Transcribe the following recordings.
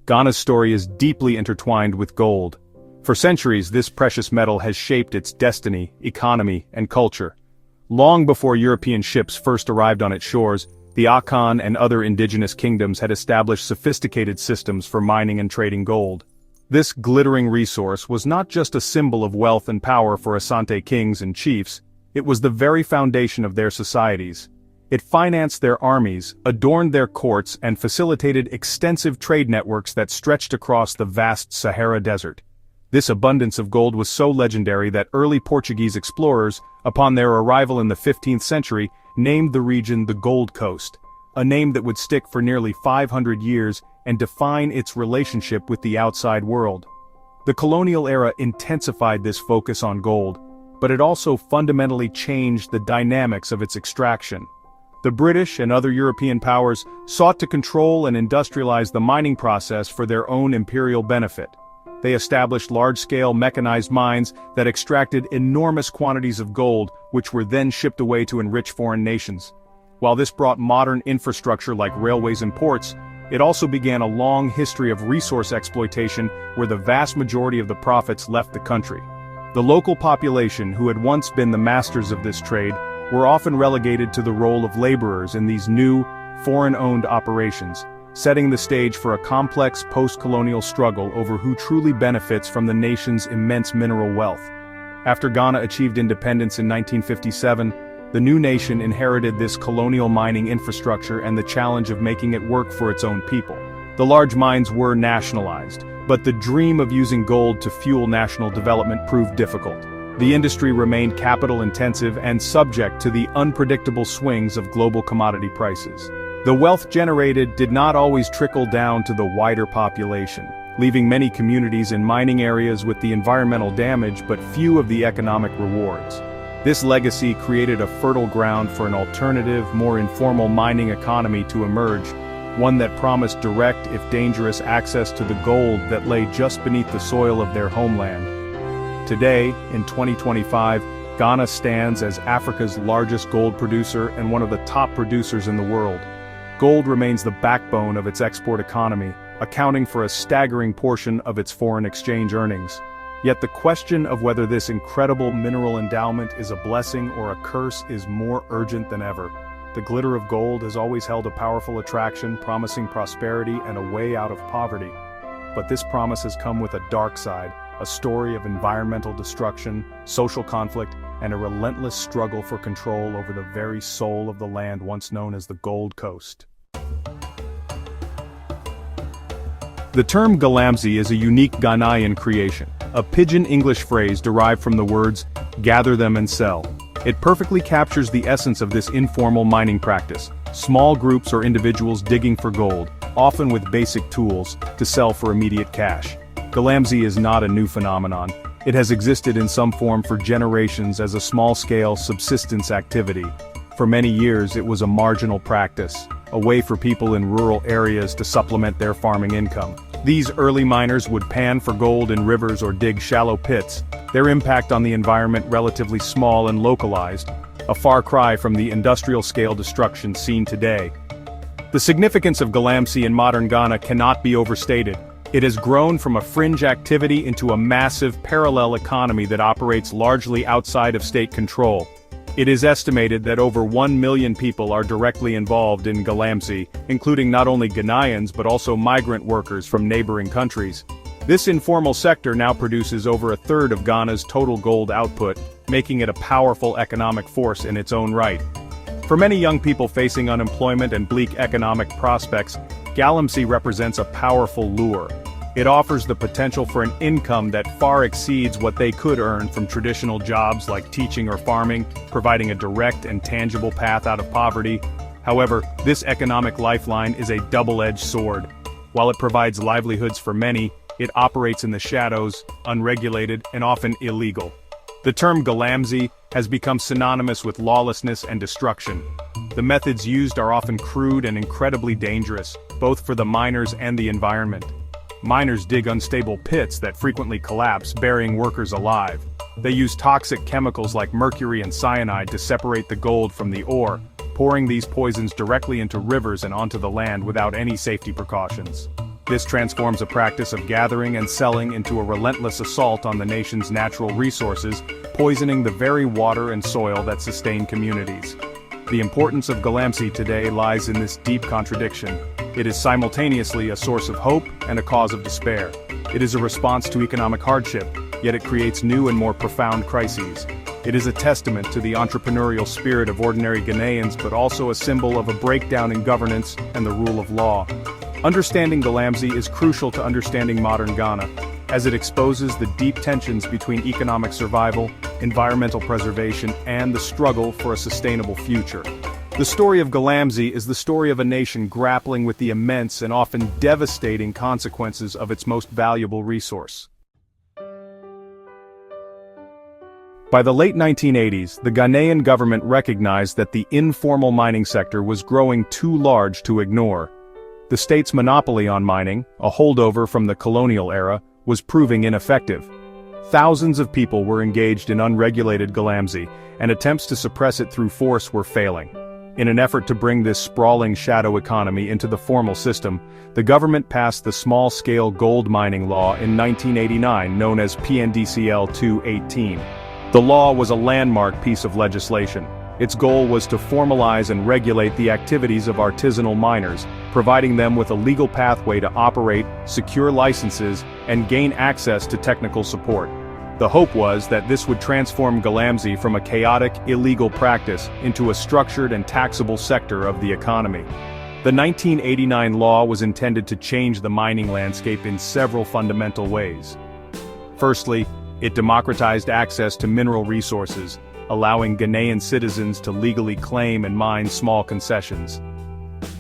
Ghana's story is deeply intertwined with gold. For centuries, this precious metal has shaped its destiny, economy, and culture. Long before European ships first arrived on its shores, the Akan and other indigenous kingdoms had established sophisticated systems for mining and trading gold. This glittering resource was not just a symbol of wealth and power for Asante kings and chiefs, it was the very foundation of their societies. It financed their armies, adorned their courts, and facilitated extensive trade networks that stretched across the vast Sahara Desert. This abundance of gold was so legendary that early Portuguese explorers, upon their arrival in the 15th century, named the region the Gold Coast, a name that would stick for nearly 500 years and define its relationship with the outside world. The colonial era intensified this focus on gold, but it also fundamentally changed the dynamics of its extraction. The British and other European powers sought to control and industrialize the mining process for their own imperial benefit. They established large-scale mechanized mines that extracted enormous quantities of gold, which were then shipped away to enrich foreign nations. While this brought modern infrastructure like railways and ports, it also began a long history of resource exploitation where the vast majority of the profits left the country. The local population, who had once been the masters of this trade, were often relegated to the role of laborers in these new, foreign-owned operations, setting the stage for a complex post-colonial struggle over who truly benefits from the nation's immense mineral wealth. After Ghana achieved independence in 1957, the new nation inherited this colonial mining infrastructure and the challenge of making it work for its own people. The large mines were nationalized, but the dream of using gold to fuel national development proved difficult. The industry remained capital-intensive and subject to the unpredictable swings of global commodity prices. The wealth generated did not always trickle down to the wider population, leaving many communities in mining areas with the environmental damage but few of the economic rewards. This legacy created a fertile ground for an alternative, more informal mining economy to emerge, one that promised direct, if dangerous, access to the gold that lay just beneath the soil of their homeland. Today, in 2025, Ghana stands as Africa's largest gold producer and one of the top producers in the world. Gold remains the backbone of its export economy, accounting for a staggering portion of its foreign exchange earnings. Yet the question of whether this incredible mineral endowment is a blessing or a curse is more urgent than ever. The glitter of gold has always held a powerful attraction, promising prosperity and a way out of poverty. But this promise has come with a dark side, a story of environmental destruction, social conflict, and a relentless struggle for control over the very soul of the land once known as the Gold Coast. The term galamsey is a unique Ghanaian creation, a pidgin English phrase derived from the words, gather them and sell. It perfectly captures the essence of this informal mining practice, small groups or individuals digging for gold, often with basic tools, to sell for immediate cash. Galamsey is not a new phenomenon. It has existed in some form for generations as a small-scale subsistence activity. For many years it was a marginal practice, a way for people in rural areas to supplement their farming income. These early miners would pan for gold in rivers or dig shallow pits, their impact on the environment relatively small and localized, a far cry from the industrial-scale destruction seen today. The significance of galamsey in modern Ghana cannot be overstated. It has grown from a fringe activity into a massive parallel economy that operates largely outside of state control. It is estimated that over 1 million people are directly involved in galamsey, including not only Ghanaians but also migrant workers from neighboring countries. This informal sector now produces over a third of Ghana's total gold output, making it a powerful economic force in its own right. For many young people facing unemployment and bleak economic prospects, galamsey represents a powerful lure. It offers the potential for an income that far exceeds what they could earn from traditional jobs like teaching or farming, providing a direct and tangible path out of poverty. However, this economic lifeline is a double-edged sword. While it provides livelihoods for many, it operates in the shadows, unregulated, and often illegal. The term galamsey has become synonymous with lawlessness and destruction. The methods used are often crude and incredibly dangerous, both for the miners and the environment. Miners dig unstable pits that frequently collapse, burying workers alive. They use toxic chemicals like mercury and cyanide to separate the gold from the ore, pouring these poisons directly into rivers and onto the land without any safety precautions. This transforms a practice of gathering and selling into a relentless assault on the nation's natural resources, poisoning the very water and soil that sustain communities. The importance of galamsey today lies in this deep contradiction. It is simultaneously a source of hope and a cause of despair. It is a response to economic hardship, yet it creates new and more profound crises. It is a testament to the entrepreneurial spirit of ordinary Ghanaians, but also a symbol of a breakdown in governance and the rule of law. Understanding galamsey is crucial to understanding modern Ghana, as it exposes the deep tensions between economic survival, environmental preservation, and the struggle for a sustainable future. The story of galamsey is the story of a nation grappling with the immense and often devastating consequences of its most valuable resource. By the late 1980s, the Ghanaian government recognized that the informal mining sector was growing too large to ignore. The state's monopoly on mining, a holdover from the colonial era, was proving ineffective. Thousands of people were engaged in unregulated galamsey, and attempts to suppress it through force were failing. In an effort to bring this sprawling shadow economy into the formal system, the government passed the Small-Scale Gold Mining Law in 1989, known as PNDCL 218. The law was a landmark piece of legislation. Its goal was to formalize and regulate the activities of artisanal miners, providing them with a legal pathway to operate, secure licenses, and gain access to technical support. The hope was that this would transform galamsey from a chaotic, illegal practice into a structured and taxable sector of the economy. The 1989 law was intended to change the mining landscape in several fundamental ways. Firstly, it democratized access to mineral resources, allowing Ghanaian citizens to legally claim and mine small concessions.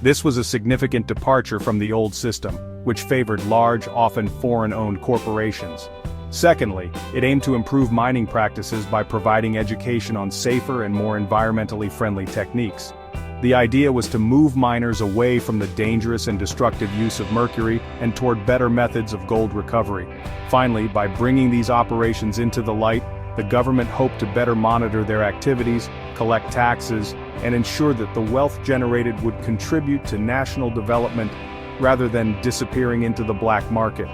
This was a significant departure from the old system, which favored large, often foreign-owned corporations. Secondly, it aimed to improve mining practices by providing education on safer and more environmentally friendly techniques. The idea was to move miners away from the dangerous and destructive use of mercury and toward better methods of gold recovery. Finally, by bringing these operations into the light, the government hoped to better monitor their activities, collect taxes, and ensure that the wealth generated would contribute to national development rather than disappearing into the black market.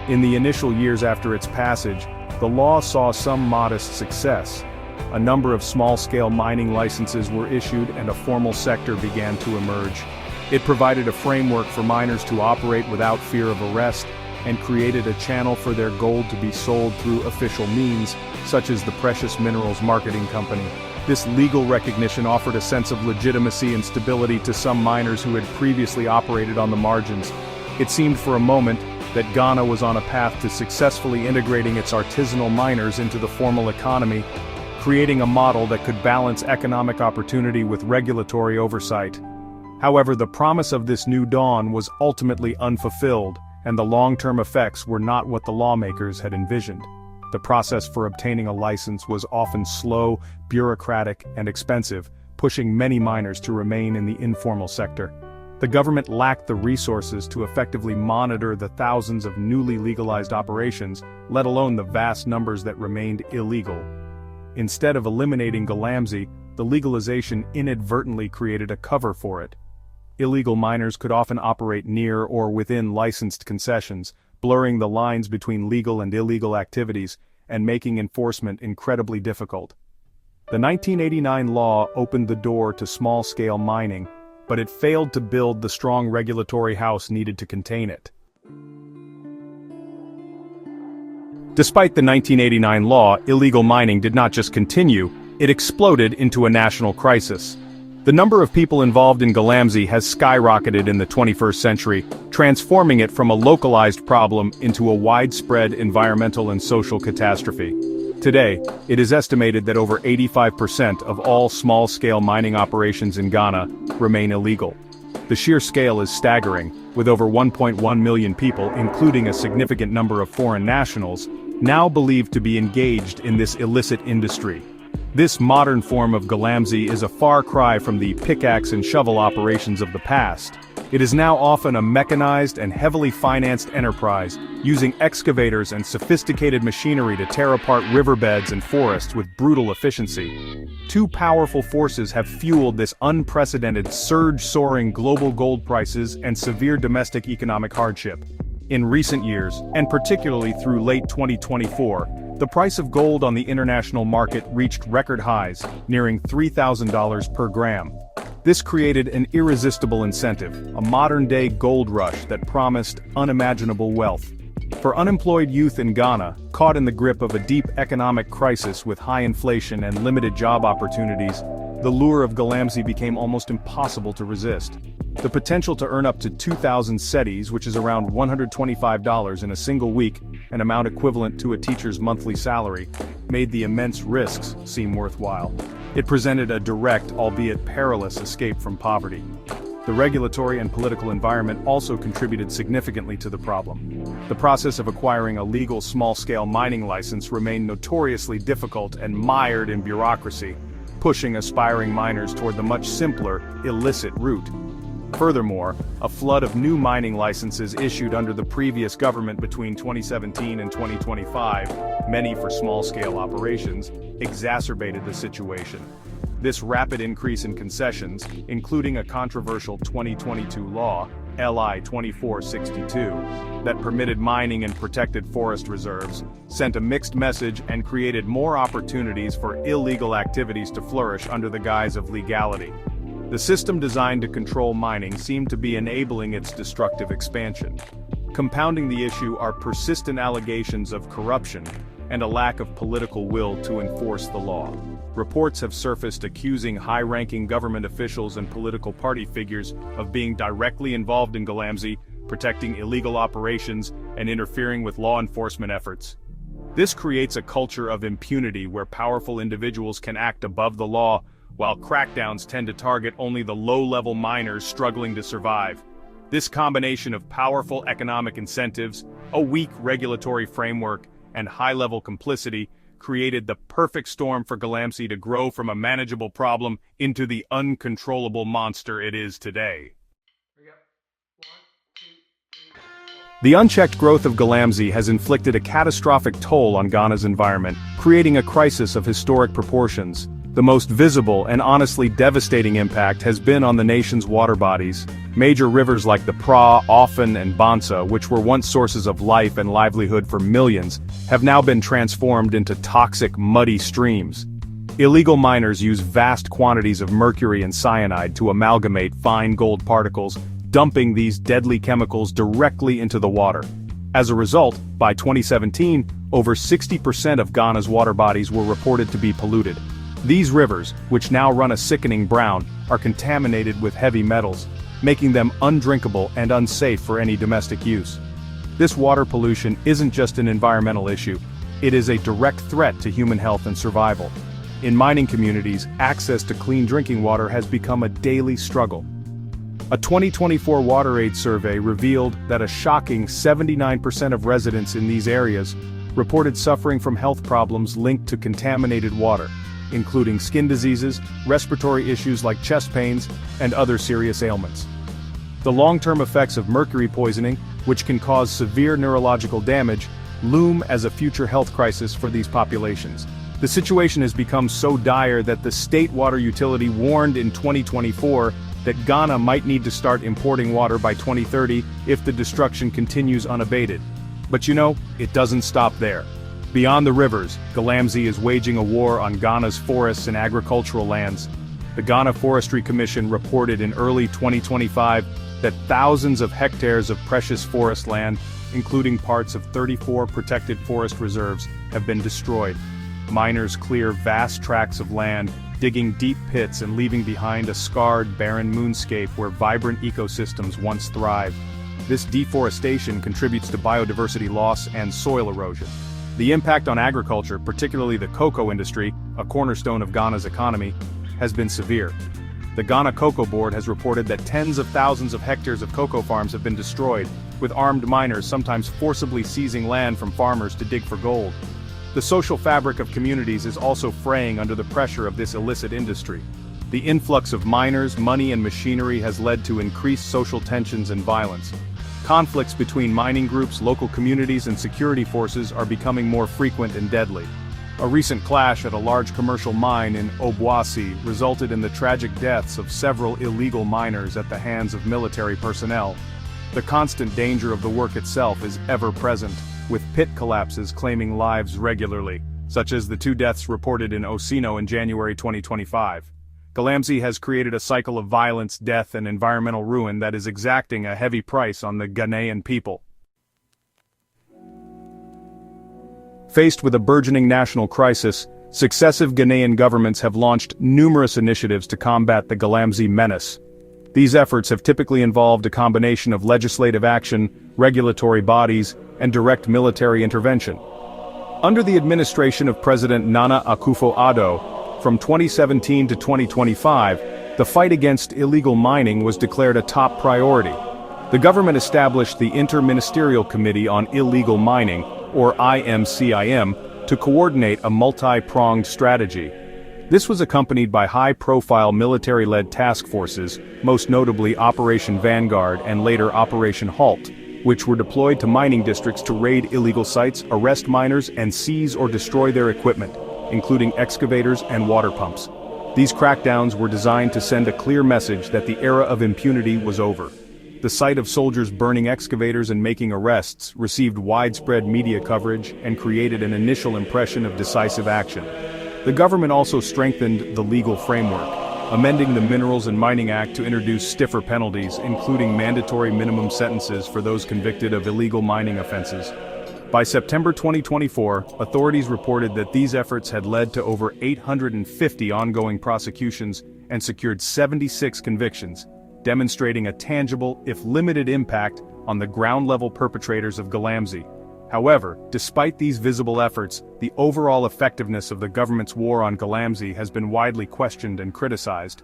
In the initial years after its passage, the law saw some modest success. A number of small-scale mining licenses were issued and a formal sector began to emerge. It provided a framework for miners to operate without fear of arrest, and created a channel for their gold to be sold through official means, such as the Precious Minerals Marketing Company. This legal recognition offered a sense of legitimacy and stability to some miners who had previously operated on the margins. It seemed for a moment that Ghana was on a path to successfully integrating its artisanal miners into the formal economy, creating a model that could balance economic opportunity with regulatory oversight. However, the promise of this new dawn was ultimately unfulfilled, and the long-term effects were not what the lawmakers had envisioned. The process for obtaining a license was often slow, bureaucratic, and expensive, pushing many miners to remain in the informal sector. The government lacked the resources to effectively monitor the thousands of newly legalized operations, let alone the vast numbers that remained illegal. Instead of eliminating galamsey, the legalization inadvertently created a cover for it. Illegal miners could often operate near or within licensed concessions, blurring the lines between legal and illegal activities, and making enforcement incredibly difficult. The 1989 law opened the door to small-scale mining, but it failed to build the strong regulatory house needed to contain it. Despite the 1989 law, illegal mining did not just continue, it exploded into a national crisis. The number of people involved in galamsey has skyrocketed in the 21st century, transforming it from a localized problem into a widespread environmental and social catastrophe. Today, it is estimated that over 85% of all small-scale mining operations in Ghana remain illegal. The sheer scale is staggering, with over 1.1 million people, including a significant number of foreign nationals, now believed to be engaged in this illicit industry. This modern form of galamsey is a far cry from the pickaxe and shovel operations of the past. It is now often a mechanized and heavily financed enterprise, using excavators and sophisticated machinery to tear apart riverbeds and forests with brutal efficiency. Two powerful forces have fueled this unprecedented surge-soaring global gold prices and severe domestic economic hardship. In recent years, and particularly through late 2024, the price of gold on the international market reached record highs, nearing $3,000 per gram. This created an irresistible incentive, a modern-day gold rush that promised unimaginable wealth. For unemployed youth in Ghana, caught in the grip of a deep economic crisis with high inflation and limited job opportunities, the lure of galamsey became almost impossible to resist. The potential to earn up to 2,000 cedis, which is around $125 in a single week, an amount equivalent to a teacher's monthly salary, made the immense risks seem worthwhile. It presented a direct, albeit perilous, escape from poverty. The regulatory and political environment also contributed significantly to the problem. The process of acquiring a legal small-scale mining license remained notoriously difficult and mired in bureaucracy, pushing aspiring miners toward the much simpler, illicit route. Furthermore, a flood of new mining licenses issued under the previous government between 2017 and 2025, many for small-scale operations, exacerbated the situation. This rapid increase in concessions, including a controversial 2022 law, LI 2462, that permitted mining in protected forest reserves, sent a mixed message and created more opportunities for illegal activities to flourish under the guise of legality. The system designed to control mining seemed to be enabling its destructive expansion. Compounding the issue are persistent allegations of corruption and a lack of political will to enforce the law. Reports have surfaced accusing high-ranking government officials and political party figures of being directly involved in galamsey, protecting illegal operations, and interfering with law enforcement efforts. This creates a culture of impunity where powerful individuals can act above the law, while crackdowns tend to target only the low-level miners struggling to survive. This combination of powerful economic incentives, a weak regulatory framework, and high-level complicity created the perfect storm for galamsey to grow from a manageable problem into the uncontrollable monster it is today. The unchecked growth of galamsey has inflicted a catastrophic toll on Ghana's environment, creating a crisis of historic proportions. The most visible and honestly devastating impact has been on the nation's water bodies. Major rivers like the Pra, Often, and Bansa, which were once sources of life and livelihood for millions, have now been transformed into toxic, muddy streams. Illegal miners use vast quantities of mercury and cyanide to amalgamate fine gold particles, dumping these deadly chemicals directly into the water. As a result, by 2017, over 60% of Ghana's water bodies were reported to be polluted. These rivers, which now run a sickening brown, are contaminated with heavy metals, making them undrinkable and unsafe for any domestic use. This water pollution isn't just an environmental issue, it is a direct threat to human health and survival. In mining communities, access to clean drinking water has become a daily struggle. A 2024 WaterAid survey revealed that a shocking 79% of residents in these areas reported suffering from health problems linked to contaminated water, including skin diseases, respiratory issues like chest pains, and other serious ailments. The long-term effects of mercury poisoning, which can cause severe neurological damage, loom as a future health crisis for these populations. The situation has become so dire that the state water utility warned in 2024 that Ghana might need to start importing water by 2030 if the destruction continues unabated. But it doesn't stop there. Beyond the rivers, galamsey is waging a war on Ghana's forests and agricultural lands. The Ghana Forestry Commission reported in early 2025 that thousands of hectares of precious forest land, including parts of 34 protected forest reserves, have been destroyed. Miners clear vast tracts of land, digging deep pits and leaving behind a scarred, barren moonscape where vibrant ecosystems once thrived. This deforestation contributes to biodiversity loss and soil erosion. The impact on agriculture, particularly the cocoa industry, a cornerstone of Ghana's economy, has been severe. The Ghana Cocoa Board has reported that tens of thousands of hectares of cocoa farms have been destroyed, with armed miners sometimes forcibly seizing land from farmers to dig for gold. The social fabric of communities is also fraying under the pressure of this illicit industry. The influx of miners, money and machinery has led to increased social tensions and violence. Conflicts between mining groups, local communities and security forces are becoming more frequent and deadly. A recent clash at a large commercial mine in Obuasi resulted in the tragic deaths of several illegal miners at the hands of military personnel. The constant danger of the work itself is ever present, with pit collapses claiming lives regularly, such as the 2 deaths reported in Osino in January 2025. Galamsey has created a cycle of violence, death and environmental ruin that is exacting a heavy price on the Ghanaian people. Faced with a burgeoning national crisis, successive Ghanaian governments have launched numerous initiatives to combat the galamsey menace. These efforts have typically involved a combination of legislative action, regulatory bodies, and direct military intervention. Under the administration of President Nana Akufo-Addo, from 2017 to 2025, the fight against illegal mining was declared a top priority. The government established the Inter-Ministerial Committee on Illegal Mining, or IMCIM, to coordinate a multi-pronged strategy. This was accompanied by high-profile military-led task forces, most notably Operation Vanguard and later Operation Halt, which were deployed to mining districts to raid illegal sites, arrest miners, and seize or destroy their equipment, including excavators and water pumps. These crackdowns were designed to send a clear message that the era of impunity was over. The sight of soldiers burning excavators and making arrests received widespread media coverage and created an initial impression of decisive action. The government also strengthened the legal framework, amending the Minerals and Mining Act to introduce stiffer penalties, including mandatory minimum sentences for those convicted of illegal mining offenses. By September 2024, authorities reported that these efforts had led to over 850 ongoing prosecutions and secured 76 convictions, demonstrating a tangible, if limited, impact on the ground-level perpetrators of galamsey. However, despite these visible efforts, the overall effectiveness of the government's war on galamsey has been widely questioned and criticized.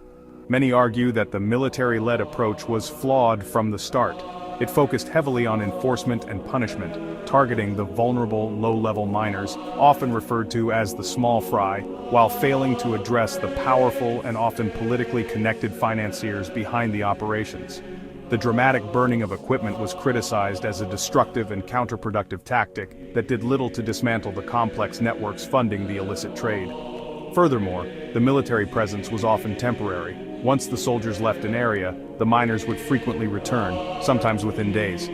Many argue that the military-led approach was flawed from the start. It focused heavily on enforcement and punishment, targeting the vulnerable, low-level miners, often referred to as the small fry, while failing to address the powerful and often politically connected financiers behind the operations. The dramatic burning of equipment was criticized as a destructive and counterproductive tactic that did little to dismantle the complex networks funding the illicit trade. Furthermore, the military presence was often temporary. Once the soldiers left an area, the miners would frequently return, sometimes within days.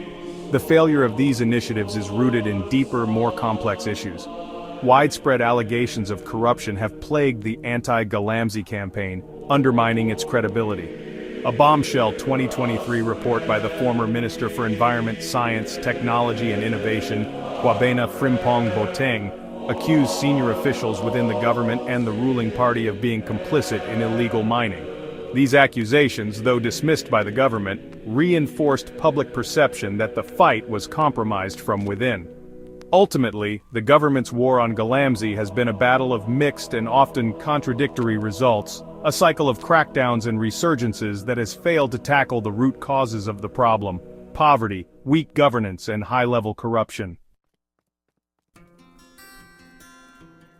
The failure of these initiatives is rooted in deeper, more complex issues. Widespread allegations of corruption have plagued the anti-galamsey campaign, undermining its credibility. A bombshell 2023 report by the former Minister for Environment, Science, Technology and Innovation, Kwabena Frimpong Boateng, accused senior officials within the government and the ruling party of being complicit in illegal mining. These accusations, though dismissed by the government, reinforced public perception that the fight was compromised from within. Ultimately, the government's war on galamsey has been a battle of mixed and often contradictory results, a cycle of crackdowns and resurgences that has failed to tackle the root causes of the problem: poverty, weak governance, and high-level corruption.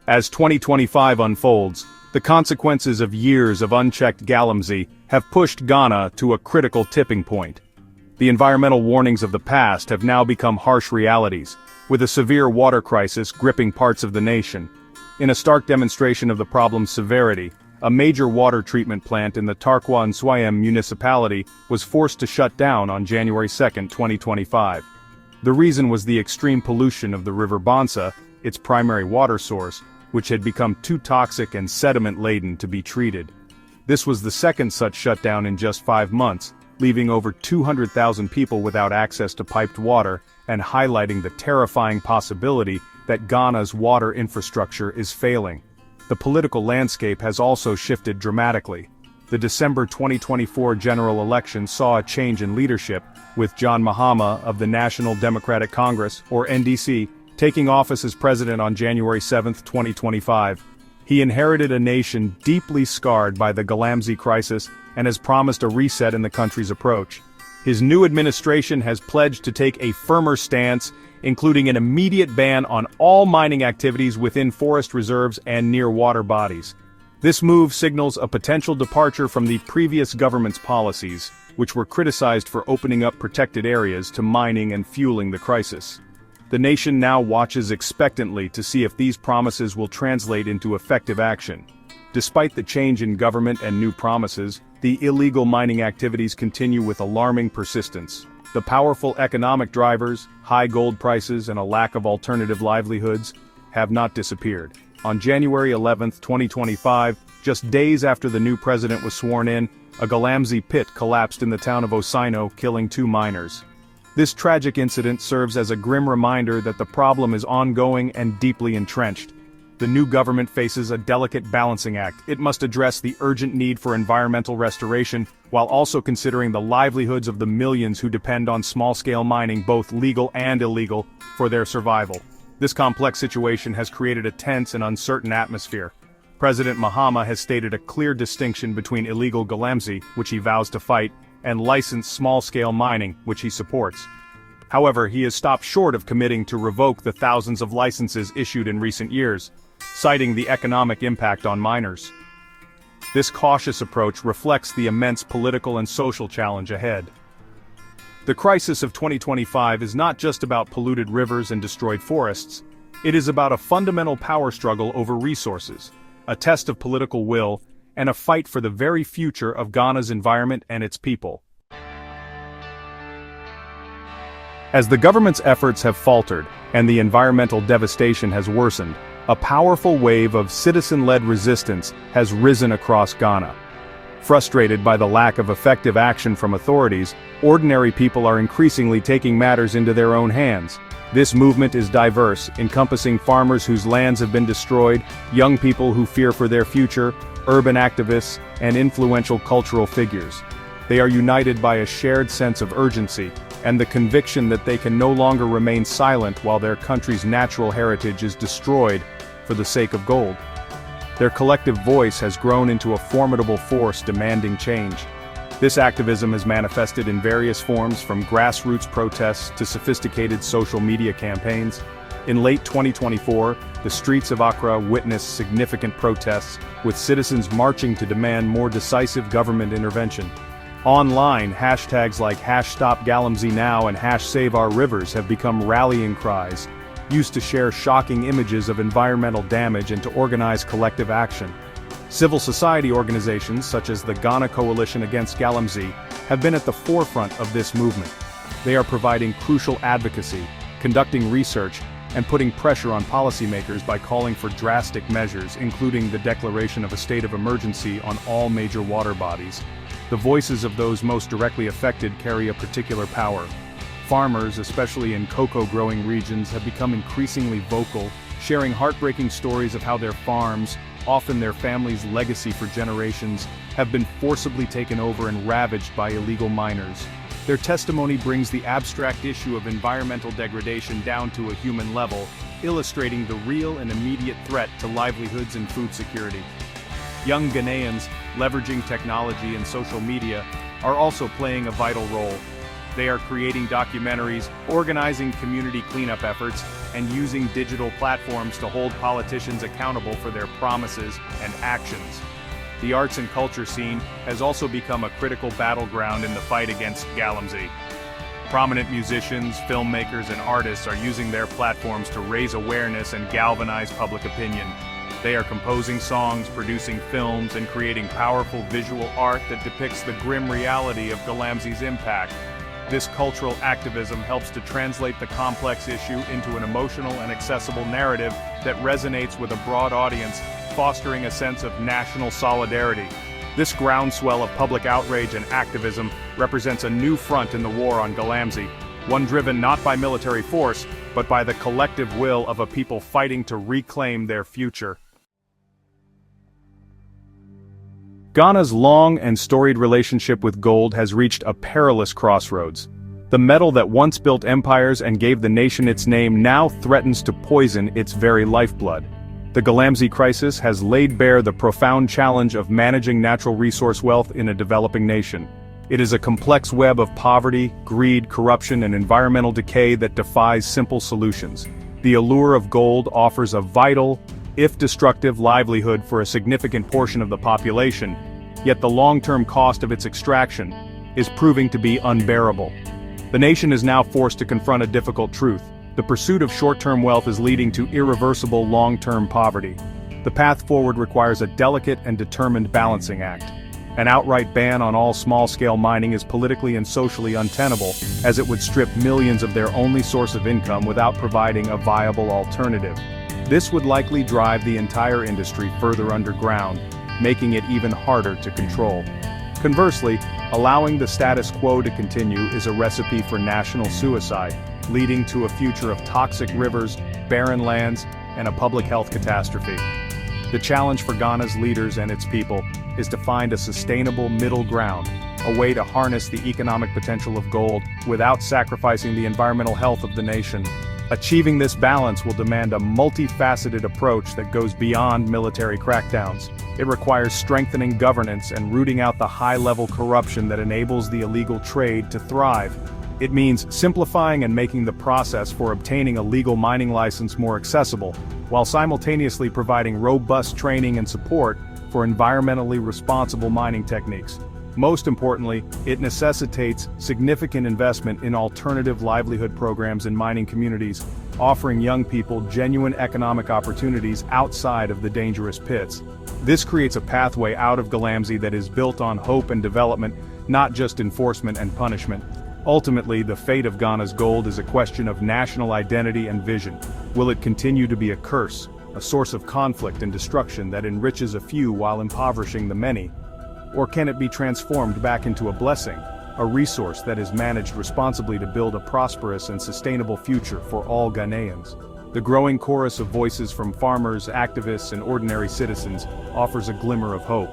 As 2025 unfolds, the consequences of years of unchecked galamsey have pushed Ghana to a critical tipping point. The environmental warnings of the past have now become harsh realities, with a severe water crisis gripping parts of the nation. In a stark demonstration of the problem's severity, a major water treatment plant in the Tarkwa Nswayam municipality was forced to shut down on January 2, 2025. The reason was the extreme pollution of the River Bansa, its primary water source, which had become too toxic and sediment-laden to be treated. This was the second such shutdown in just 5 months, leaving over 200,000 people without access to piped water and highlighting the terrifying possibility that Ghana's water infrastructure is failing. The political landscape has also shifted dramatically. The December 2024 general election saw a change in leadership, with John Mahama of the National Democratic Congress, or NDC, taking office as president on January 7, 2025. He inherited a nation deeply scarred by the galamsey crisis and has promised a reset in the country's approach. His new administration has pledged to take a firmer stance, including an immediate ban on all mining activities within forest reserves and near water bodies. This move signals a potential departure from the previous government's policies, which were criticized for opening up protected areas to mining and fueling the crisis. The nation now watches expectantly to see if these promises will translate into effective action. Despite the change in government and new promises, the illegal mining activities continue with alarming persistence. The powerful economic drivers, high gold prices and a lack of alternative livelihoods, have not disappeared. On January 11, 2025, just days after the new president was sworn in, a galamsey pit collapsed in the town of Osino, killing 2 miners. This tragic incident serves as a grim reminder that the problem is ongoing and deeply entrenched. The new government faces a delicate balancing act. It must address the urgent need for environmental restoration, while also considering the livelihoods of the millions who depend on small-scale mining, both legal and illegal, for their survival. This complex situation has created a tense and uncertain atmosphere. President Mahama has stated a clear distinction between illegal galamsey, which he vows to fight, and licensed small-scale mining, which he supports. However, he has stopped short of committing to revoke the thousands of licenses issued in recent years, citing the economic impact on miners. This cautious approach reflects the immense political and social challenge ahead. The crisis of 2025 is not just about polluted rivers and destroyed forests. It is about a fundamental power struggle over resources, a test of political will, and a fight for the very future of Ghana's environment and its people. As the government's efforts have faltered, and the environmental devastation has worsened, a powerful wave of citizen-led resistance has risen across Ghana. Frustrated by the lack of effective action from authorities, ordinary people are increasingly taking matters into their own hands. This movement is diverse, encompassing farmers whose lands have been destroyed, young people who fear for their future, urban activists, and influential cultural figures. They are united by a shared sense of urgency, and the conviction that they can no longer remain silent while their country's natural heritage is destroyed for the sake of gold. Their collective voice has grown into a formidable force demanding change. This activism has manifested in various forms, from grassroots protests to sophisticated social media campaigns. In late 2024, the streets of Accra witnessed significant protests, with citizens marching to demand more decisive government intervention. Online, hashtags like #StopGalamseyNow and #SaveOurRivers have become rallying cries, used to share shocking images of environmental damage and to organize collective action. Civil society organizations such as the Ghana Coalition Against Galamsey have been at the forefront of this movement. They are providing crucial advocacy, conducting research, and putting pressure on policymakers by calling for drastic measures, including the declaration of a state of emergency on all major water bodies. The voices of those most directly affected carry a particular power. Farmers, especially in cocoa-growing regions, have become increasingly vocal, sharing heartbreaking stories of how their farms, often their family's legacy for generations, have been forcibly taken over and ravaged by illegal miners. Their testimony brings the abstract issue of environmental degradation down to a human level, illustrating the real and immediate threat to livelihoods and food security. Young Ghanaians, leveraging technology and social media, are also playing a vital role. They are creating documentaries, organizing community cleanup efforts, and using digital platforms to hold politicians accountable for their promises and actions. The arts and culture scene has also become a critical battleground in the fight against galamsey. Prominent musicians, filmmakers, and artists are using their platforms to raise awareness and galvanize public opinion. They are composing songs, producing films, and creating powerful visual art that depicts the grim reality of galamsey's impact. This cultural activism helps to translate the complex issue into an emotional and accessible narrative that resonates with a broad audience, fostering a sense of national solidarity. This groundswell of public outrage and activism represents a new front in the war on galamsey, one driven not by military force, but by the collective will of a people fighting to reclaim their future. Ghana's long and storied relationship with gold has reached a perilous crossroads. The metal that once built empires and gave the nation its name now threatens to poison its very lifeblood. The galamsey crisis has laid bare the profound challenge of managing natural resource wealth in a developing nation. It is a complex web of poverty, greed, corruption, and environmental decay that defies simple solutions. The allure of gold offers a vital, if destructive, livelihood for a significant portion of the population, yet the long-term cost of its extraction is proving to be unbearable. The nation is now forced to confront a difficult truth. The pursuit of short-term wealth is leading to irreversible long-term poverty. The path forward requires a delicate and determined balancing act. An outright ban on all small-scale mining is politically and socially untenable, as it would strip millions of their only source of income without providing a viable alternative. This would likely drive the entire industry further underground, making it even harder to control. Conversely, allowing the status quo to continue is a recipe for national suicide, leading to a future of toxic rivers, barren lands, and a public health catastrophe. The challenge for Ghana's leaders and its people is to find a sustainable middle ground, a way to harness the economic potential of gold without sacrificing the environmental health of the nation. Achieving this balance will demand a multifaceted approach that goes beyond military crackdowns. It requires strengthening governance and rooting out the high-level corruption that enables the illegal trade to thrive. It means simplifying and making the process for obtaining a legal mining license more accessible, while simultaneously providing robust training and support for environmentally responsible mining techniques. Most importantly, it necessitates significant investment in alternative livelihood programs in mining communities, offering young people genuine economic opportunities outside of the dangerous pits. This creates a pathway out of galamsey that is built on hope and development, not just enforcement and punishment. Ultimately, the fate of Ghana's gold is a question of national identity and vision. Will it continue to be a curse, a source of conflict and destruction that enriches a few while impoverishing the many? Or can it be transformed back into a blessing, a resource that is managed responsibly to build a prosperous and sustainable future for all Ghanaians? The growing chorus of voices from farmers, activists, and ordinary citizens offers a glimmer of hope.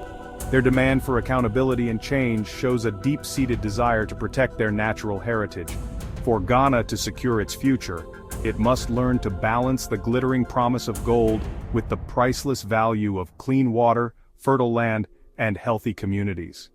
Their demand for accountability and change shows a deep-seated desire to protect their natural heritage. For Ghana to secure its future, it must learn to balance the glittering promise of gold with the priceless value of clean water, fertile land, and healthy communities.